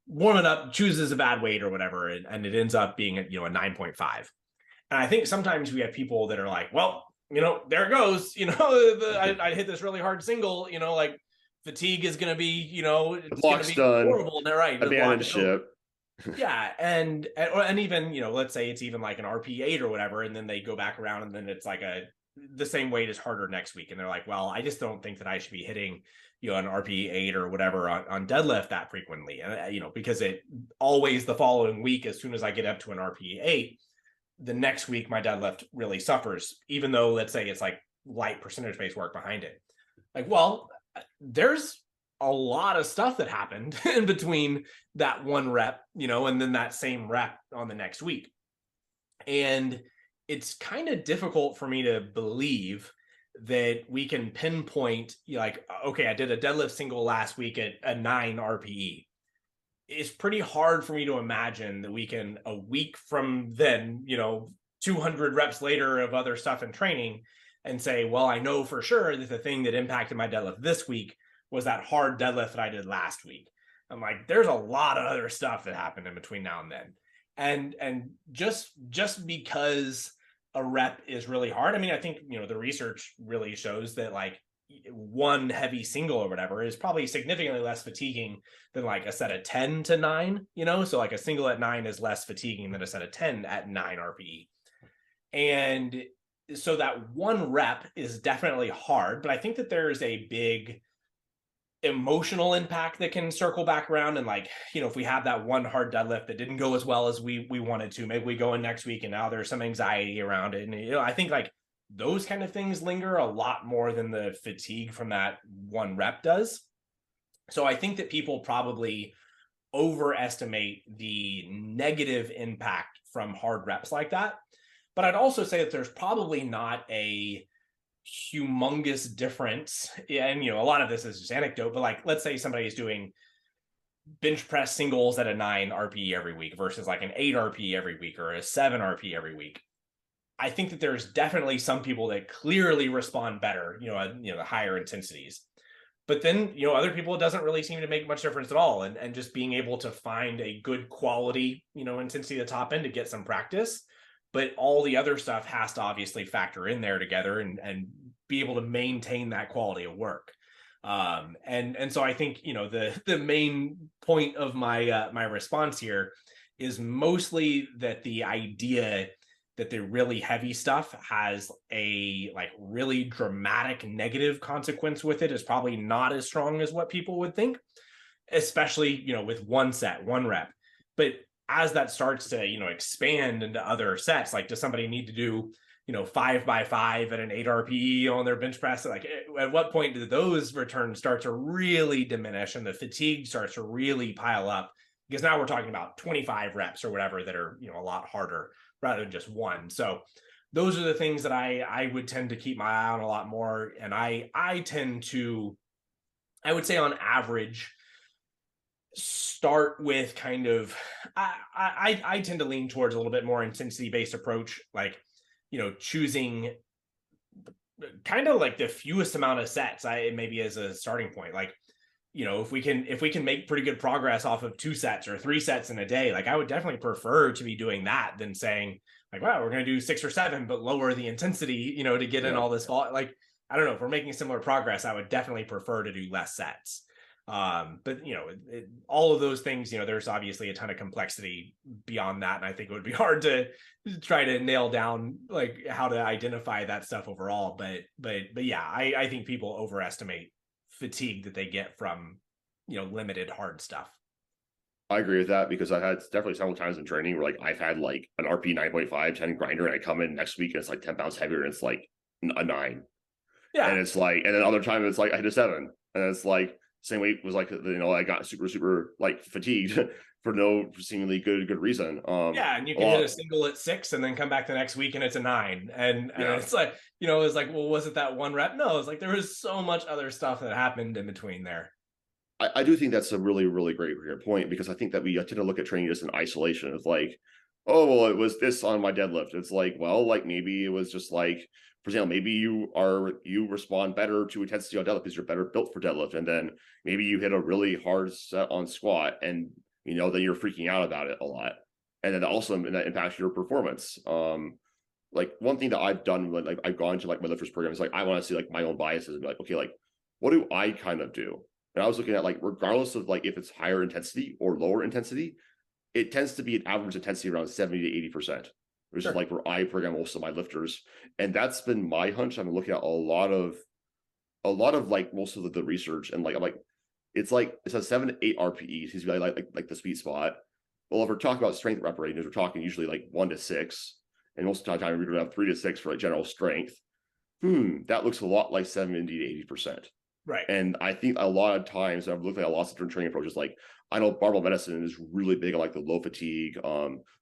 warming up chooses a bad weight or whatever, and it ends up being a 9.5. And I think sometimes we have people that are like, well, there it goes, I hit this really hard single, like fatigue is going to be, The it's going to block's be done, horrible. And they're right. The abandon block's over. ship. Yeah. And even, let's say it's even like an RP8 or whatever. And then they go back around, and then it's like the same weight is harder next week. And they're like, well, I just don't think that I should be hitting, an RP8 or whatever on deadlift that frequently. And, because it always the following week, as soon as I get up to an RP8, the next week my deadlift really suffers, even though let's say it's like light percentage based work behind it. Like, well, there's a lot of stuff that happened in between that one rep, and then that same rep on the next week. And it's kind of difficult for me to believe that we can pinpoint, like, okay, I did a deadlift single last week at a 9 RPE. It's pretty hard for me to imagine that we can, a week from then, 200 reps later of other stuff in training, and say, well, I know for sure that the thing that impacted my deadlift this week was that hard deadlift that I did last week. I'm like, there's a lot of other stuff that happened in between now and then. And just because a rep is really hard. I mean, I think, the research really shows that like one heavy single or whatever is probably significantly less fatiguing than like a set of 10 to 9, so like a single at 9 is less fatiguing than a set of 10 at 9 RPE. And so that one rep is definitely hard, but I think that there's a big emotional impact that can circle back around, and like, if we have that one hard deadlift that didn't go as well as we wanted to, maybe we go in next week and now there's some anxiety around it, and I think like those kind of things linger a lot more than the fatigue from that one rep does. So I think that people probably overestimate the negative impact from hard reps like that. But I'd also say that there's probably not a humongous difference. Yeah, and a lot of this is just anecdote, but like let's say somebody is doing bench press singles at a 9 RPE every week versus like an 8 RPE every week or a 7 RPE every week. I think that there's definitely some people that clearly respond better, the higher intensities. But then, other people, it doesn't really seem to make much difference at all. And just being able to find a good quality, intensity at the top end to get some practice. But all the other stuff has to obviously factor in there together and be able to maintain that quality of work. And so I think, the main point of my response here is mostly that the idea that the really heavy stuff has a like really dramatic negative consequence with it is probably not as strong as what people would think, especially, with one set, one rep. But as that starts to, expand into other sets, like does somebody need to do, 5x5 at an 8 RPE on their bench press? Like at what point do those returns start to really diminish and the fatigue starts to really pile up? Because now we're talking about 25 reps or whatever that are, a lot harder rather than just one. So those are the things that I would tend to keep my eye on a lot more. And I tend to, I would say on average, start with kind of, I tend to lean towards a little bit more intensity based approach, like, choosing kind of like the fewest amount of sets, maybe as a starting point. Like, if we can make pretty good progress off of 2 sets or 3 sets in a day, like I would definitely prefer to be doing that than saying like, wow, we're going to do 6 or 7, but lower the intensity, to get in all this volume. Like, I don't know, if we're making similar progress, I would definitely prefer to do less sets. But all of those things, there's obviously a ton of complexity beyond that. And I think it would be hard to try to nail down like how to identify that stuff overall. But yeah, I think people overestimate fatigue that they get from limited hard stuff. I agree with that because I've had definitely several times in training where like I've had like an RP 9.5, 10 grinder, and I come in next week and it's like 10 pounds heavier and it's like a 9. Yeah. And it's like, and then other time it's like I hit a 7. And it's like same weight was like, I got super like fatigued for no seemingly good reason. Yeah, and you can hit a single at 6 and then come back the next week and it's a 9. And it's like, it's like, well, was it that one rep? No, it's like there was so much other stuff that happened in between there. I do think that's a really, really great point because I think that we tend to look at training just in isolation. It's like, oh, well, it was this on my deadlift. It's like, well, like maybe it was just like, for example, maybe you respond better to intensity on deadlift because you're better built for deadlift. And then maybe you hit a really hard set on squat and, then you're freaking out about it a lot. And then also that impacts your performance. Like one thing that I've done when like I've gone to like my lifters program is like, I want to see like my own biases and be like, okay, like what do I kind of do? And I was looking at like, regardless of like if it's higher intensity or lower intensity, it tends to be an average intensity around 70 to 80%, which is like where I program most of my lifters. And that's been my hunch. I've been looking at a lot of like most of the research and like, I'm like, it's like, it says 7 to 8 RPE seems to be like the sweet spot. Well, if we're talking about strength rep ranges, we're talking usually like 1 to 6. And most of the time we're going to have 3 to 6 for like general strength. That looks a lot like 70 to 80%. Right. And I think a lot of times I've looked at lots of different training approaches. Like I know barbell medicine is really big on like the low fatigue,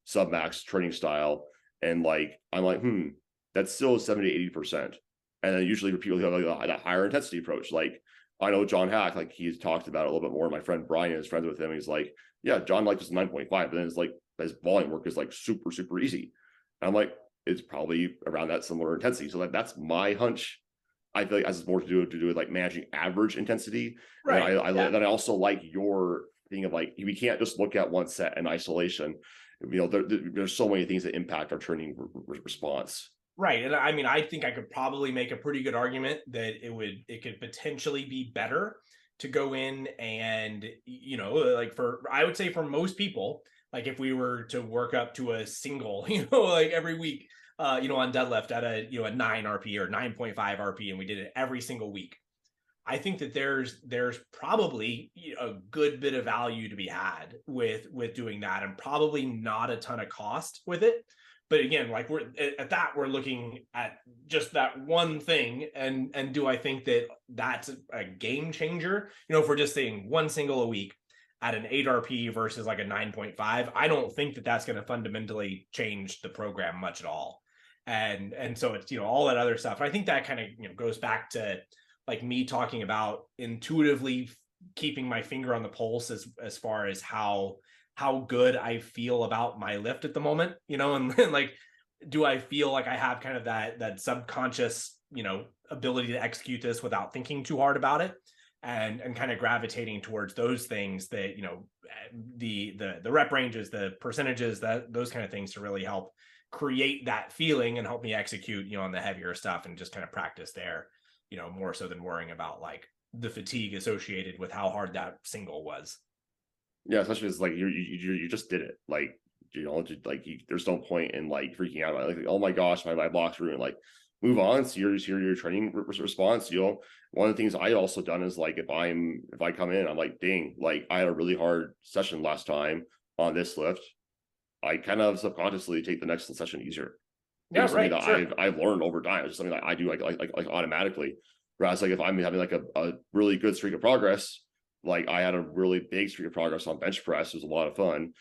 submax training style. And like, I'm like, that's still 70 to 80%. And then usually for people who have like that higher intensity approach, like I know John Hack, like he's talked about it a little bit more. My friend Brian is friends with him. He's like, yeah, John likes 9.5, but then it's like his volume work is like super easy. And I'm like, it's probably around that similar intensity. So that's my hunch. I feel like has more to do with like managing average intensity. Right. And I also like your thing of like, we can't just look at one set in isolation. There's so many things that impact our training response. Right. And I mean, I think I could probably make a pretty good argument that it could potentially be better to go in and, like I would say for most people, like if we were to work up to a single, like every week, on deadlift at a 9 RP or 9.5 RP, and we did it every single week. I think that there's probably a good bit of value to be had with doing that, and probably not a ton of cost with it. But again, like we're looking at just that one thing, and do I think that that's a game changer? If we're just saying one single a week at an 8 RP versus like a 9.5, I don't think that that's going to fundamentally change the program much at all. And so it's, all that other stuff. And I think that kind of, goes back to like me talking about intuitively keeping my finger on the pulse as far as how good I feel about my lift at the moment, and like, do I feel like I have kind of that subconscious, ability to execute this without thinking too hard about it, and kind of gravitating towards those things that, the rep ranges, the percentages, that those kind of things to really help create that feeling and help me execute, on the heavier stuff, and just kind of practice there, more so than worrying about like the fatigue associated with how hard that single was. Yeah, especially it's like you just did it. Like, like there's no point in like freaking out about it. Like, oh my gosh, my block's ruined. Like, move on. So your training response. One of the things I also done is like if I come in, I'm like, dang, like I had a really hard session last time on this lift. I kind of subconsciously take the next session easier. Yeah, Something right. that Sure. I've learned over time. It's just something that I do like automatically. Whereas like if I'm having like a really good streak of progress, like I had a really big streak of progress on bench press. It was a lot of fun.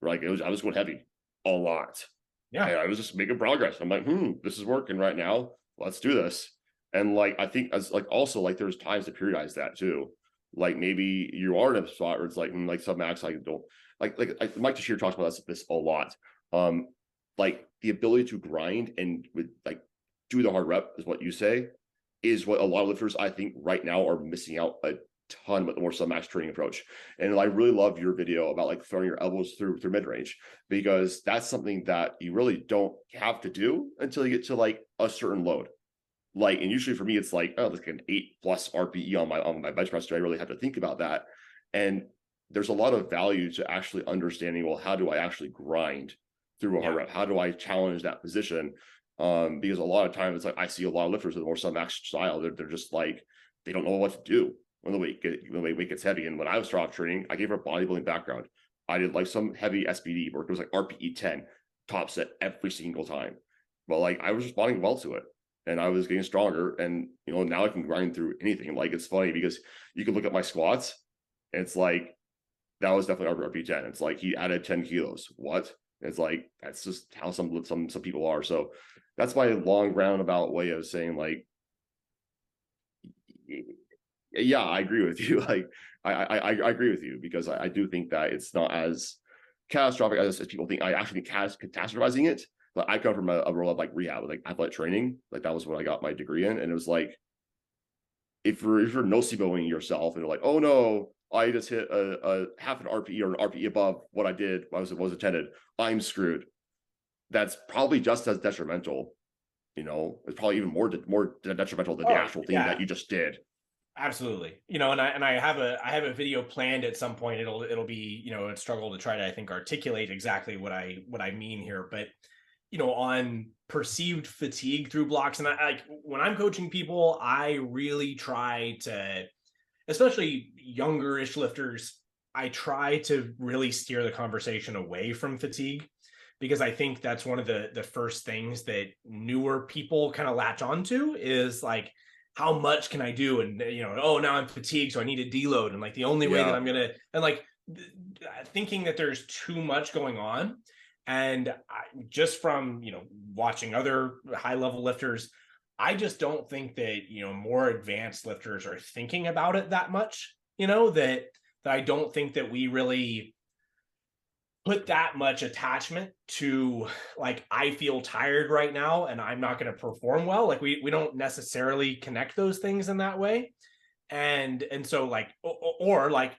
Like I was going heavy a lot. Yeah. And I was just making progress. I'm like, this is working right now. Let's do this. And like I think as like also like there's times to periodize that too. Like maybe you are in a spot where it's like submax, I don't like Mike Tashir talks about this a lot. Um, like the ability to grind and with like do the hard rep is what you say, is what a lot of lifters I think right now are missing out a ton with the more submax training approach. And I really love your video about like throwing your elbows through mid range, because that's something that you really don't have to do until you get to like a certain load. Like, and usually for me, it's like, oh, like an 8+ RPE on my bench press. Do I really have to think about that? And there's a lot of value to actually understanding, well, how do I actually grind through a hard Yeah. rep? How do I challenge that position? Because a lot of times it's like I see a lot of lifters with more submax style. They're just like they don't know what to do when the weight gets heavy. And when I was strong training, I gave her a bodybuilding background. I did like some heavy SBD where it was like RPE 10 top set every single time. But like I was responding well to it, and I was getting stronger. And now I can grind through anything. Like it's funny because you can look at my squats, and it's like that was definitely RP 10. It's like he added 10 kilos. What? It's like that's just how some people are. So that's my long roundabout way of saying like, yeah, I agree with you. Like I agree with you, because I do think that it's not as catastrophic as people think. I actually think catastrophizing it. But I come from a role of like rehab, like athletic training. Like that was what I got my degree in, and it was like if you're noceboing yourself and you're like, oh no, I just hit a half an RPE or an RPE above what I did was intended, I'm screwed. That's probably just as detrimental. It's probably even more detrimental than the Oh, actual thing that yeah. you just did. Absolutely. And I have a video planned at some point. It'll be, a struggle to try to, I think, articulate exactly what I mean here, but on perceived fatigue through blocks. And I like when I'm coaching people, I really try to, especially younger-ish lifters, I try to really steer the conversation away from fatigue, because I think that's one of the first things that newer people kind of latch onto is like, how much can I do? And oh, now I'm fatigued, so I need to deload. And like the only way that Yeah. I'm gonna, and like thinking that there's too much going on. And just from watching other high level lifters, I just don't think that more advanced lifters are thinking about it that much. That I don't think that we really put that much attachment to, like, I feel tired right now and I'm not going to perform well. Like we don't necessarily connect those things in that way. And so like or like,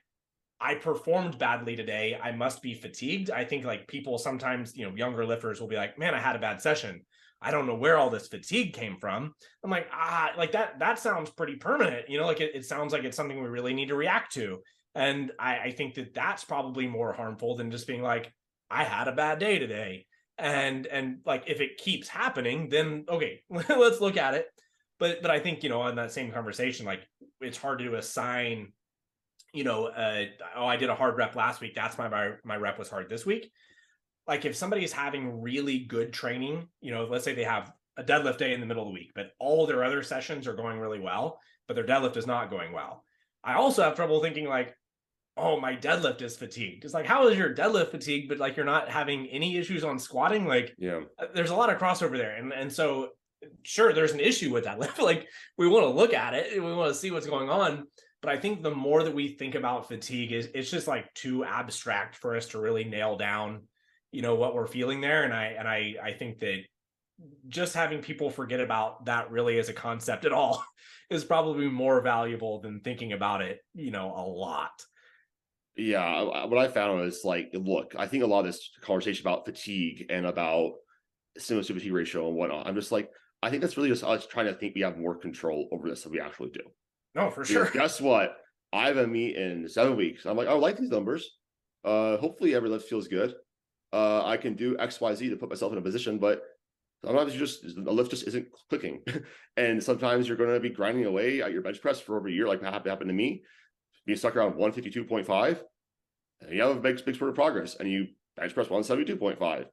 I performed badly today, I must be fatigued. I think like people sometimes, younger lifters will be like, man, I had a bad session, I don't know where all this fatigue came from. I'm like, like that sounds pretty permanent. Like it sounds like it's something we really need to react to. And I think that that's probably more harmful than just being like, I had a bad day today. And like, if it keeps happening, then okay, let's look at it. But I think, on that same conversation, like, it's hard to assign, oh, I did a hard rep last week, that's my rep was hard this week. Like, if somebody is having really good training, let's say they have a deadlift day in the middle of the week, but all their other sessions are going really well, but their deadlift is not going well. I also have trouble thinking like, oh, my deadlift is fatigued. It's like, how is your deadlift fatigued, but like you're not having any issues on squatting? Like, Yeah. there's a lot of crossover there, and so sure, there's an issue with that. Like, we want to look at it, and we want to see what's going on. But I think the more that we think about fatigue, is it's just like too abstract for us to really nail down, what we're feeling there. And I think that just having people forget about that really as a concept at all is probably more valuable than thinking about it, a lot. Yeah, what I found is like, look, I think a lot of this conversation about fatigue and about stimulus to fatigue ratio and whatnot, I'm just like, I think that's really just us trying to think we have more control over this than we actually do. No, for Because sure. guess what? I have a meet in 7 weeks. I'm like, I like these numbers. Hopefully every lift feels good. I can do XYZ to put myself in a position, but sometimes a lift just isn't clicking. And sometimes you're going to be grinding away at your bench press for over a year, like that happened to me. Being stuck around 152.5, and you have a big spurt of progress, and you bench press 172.5.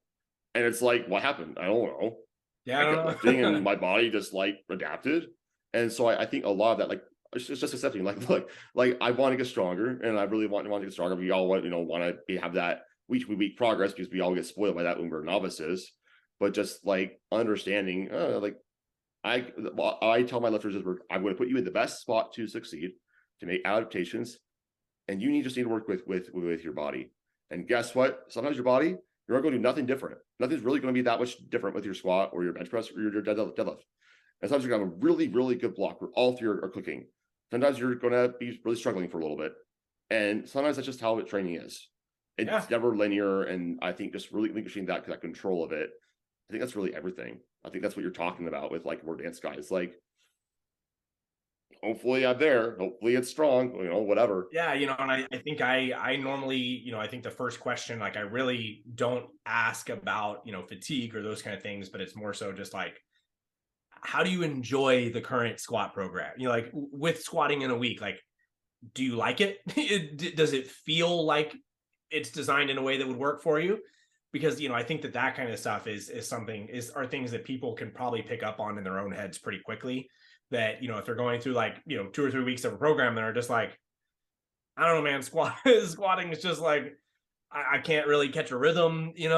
And it's like, what happened? I don't know. Yeah, I I kept lifting and don't know. my body just like adapted. And so I think a lot of that, like, it's just accepting, like, look, like I want to get stronger and I really want to get stronger. We all want to have that week progress because we all get spoiled by that when we're novices. But just like understanding, like I tell my lifters is I'm going to put you in the best spot to succeed, to make adaptations, and you just need to work with your body. And guess what? Sometimes your body, you're not going to do nothing different. Nothing's really going to be that much different with your squat or your bench press or your deadlift. And sometimes you're going to have a really, really good block where all three are clicking. Sometimes you're going to be really struggling for a little bit. And sometimes that's just how training is. Yeah. It's never linear. And I think just really relinquishing that control of it, I think that's really everything. I think that's what you're talking about with like more advanced guys. Like, hopefully I'm there. Hopefully it's strong, whatever. Yeah, and I think I normally, I think the first question, like I really don't ask about, fatigue or those kind of things, but it's more so just like, how do you enjoy the current squat program? Like with squatting in a week, like, do you like it? Does it feel like it's designed in a way that would work for you? Because I think that kind of stuff are things that people can probably pick up on in their own heads pretty quickly. That if they're going through like 2 or 3 weeks of a program, they're just like, I don't know, man, squatting is just like I can't really catch a rhythm, and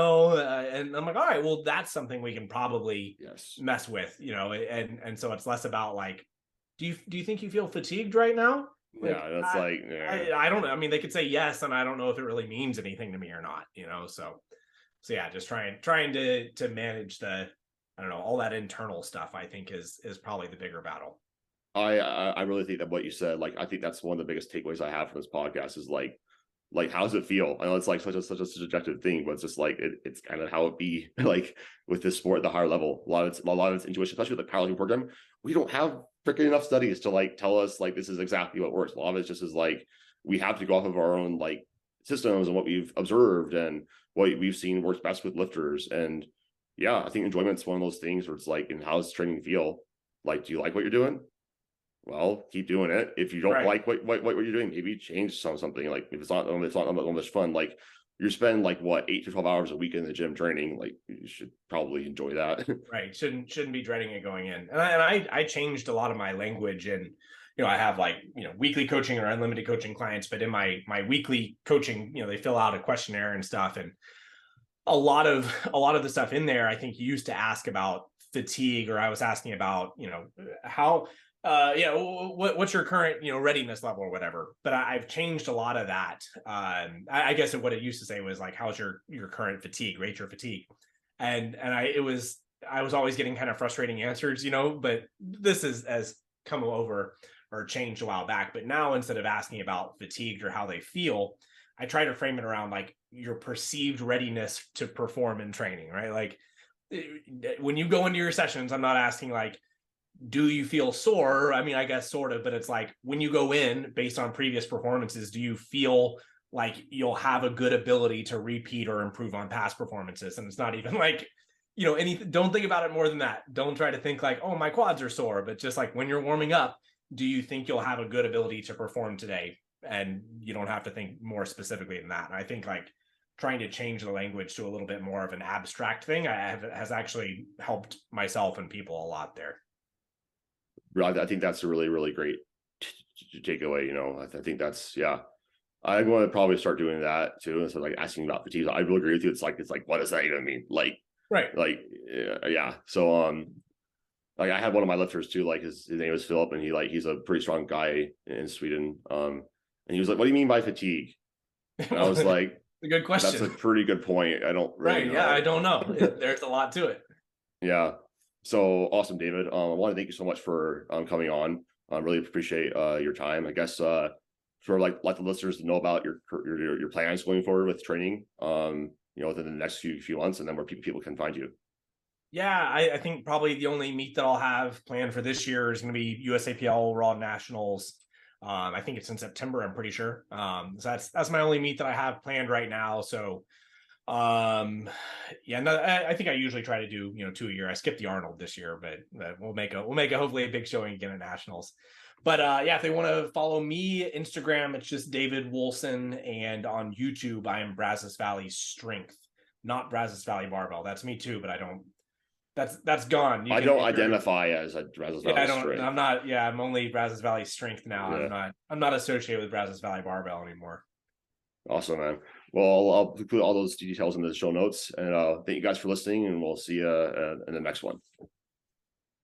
I'm like, all right, well, that's something we can probably Yes. mess with, and so it's less about like, do you think you feel fatigued right now? Like, Yeah, that's like, yeah. I don't know. I mean, they could say yes, and I don't know if it really means anything to me or not, so yeah, just trying to manage I don't know, all that internal stuff. I think is probably the bigger battle. I really think that what you said, like, I think that's one of the biggest takeaways I have from this podcast is like how does it feel? I know it's like such a subjective thing, but it's just like it's kind of how it be like with this sport at the higher level. A lot of it's intuition, especially with the powerlifting program. We don't have freaking enough studies to like tell us like this is exactly what works. A lot of it just is like we have to go off of our own like systems and what we've observed and what we've seen works best with lifters. And yeah, I think enjoyment's one of those things where it's like, and how's training feel? Like, do you like what you're doing? Well, keep doing it. If you don't Right. like what you're doing, maybe change something. Like if it's not much fun, like you're spending like what 8 to 12 hours a week in the gym training, like you should probably enjoy that. Right. Shouldn't be dreading it going in. And I changed a lot of my language, and I have like, weekly coaching or unlimited coaching clients, but in my weekly coaching, they fill out a questionnaire and stuff. And a lot of the stuff in there, I think, used to ask about fatigue, or I was asking about, how what's your current, readiness level or whatever. But I've changed a lot of that. I guess what it used to say was like, how's your current fatigue, rate your fatigue. And I was always getting kind of frustrating answers, but this has come over or changed a while back. But now, instead of asking about fatigued or how they feel, I try to frame it around like your perceived readiness to perform in training, right? Like, when you go into your sessions, I'm not asking like, do you feel sore? I mean, I guess sort of, but it's like, when you go in based on previous performances, do you feel like you'll have a good ability to repeat or improve on past performances? And it's not even like, anything. Don't think about it more than that. Don't try to think like, oh, my quads are sore, but just like, when you're warming up, do you think you'll have a good ability to perform today? And you don't have to think more specifically than that. And I think like trying to change the language to a little bit more of an abstract thing has actually helped myself and people a lot there. I think that's a really, really great takeaway. I think that's, yeah. I'm going to probably start doing that too. And so like asking about fatigue. I will agree with you. It's like, what does that even mean? Right. Like, yeah. So, like I had one of my lifters too, like his name was Philip, and he's a pretty strong guy in Sweden. And he was like, what do you mean by fatigue? And I Well, was like, a good that's a question. pretty good point. I don't really Right. Yeah, I know. don't know. There's a lot to it. Yeah. So awesome, David. I want to thank you so much for coming on. I really appreciate your time. I guess sort of like let the listeners know about your plans going forward with training. Within the next few months, and then where people can find you. Yeah, I think probably the only meet that I'll have planned for this year is going to be USAPL Raw Nationals. I think it's in September. I'm pretty sure. So that's my only meet that I have planned right now. So, yeah, no, I think I usually try to do 2 a year. I skipped the Arnold this year, but we'll make a hopefully a big showing again at Nationals. But yeah, if they want to follow me, Instagram, it's just David Woolson, and on YouTube, I am Brazos Valley Strength, not Brazos Valley Barbell. That's me too, but I don't. That's gone. You I can don't if you're identify as a Brazos yeah, I Valley don't. strength. I'm not. Yeah, I'm only Brazos Valley Strength now. Yeah, I'm not associated with Brazos Valley Barbell anymore. awesome, man. Well, I'll include all those details in the show notes, and thank you guys for listening, and we'll see you in the next one.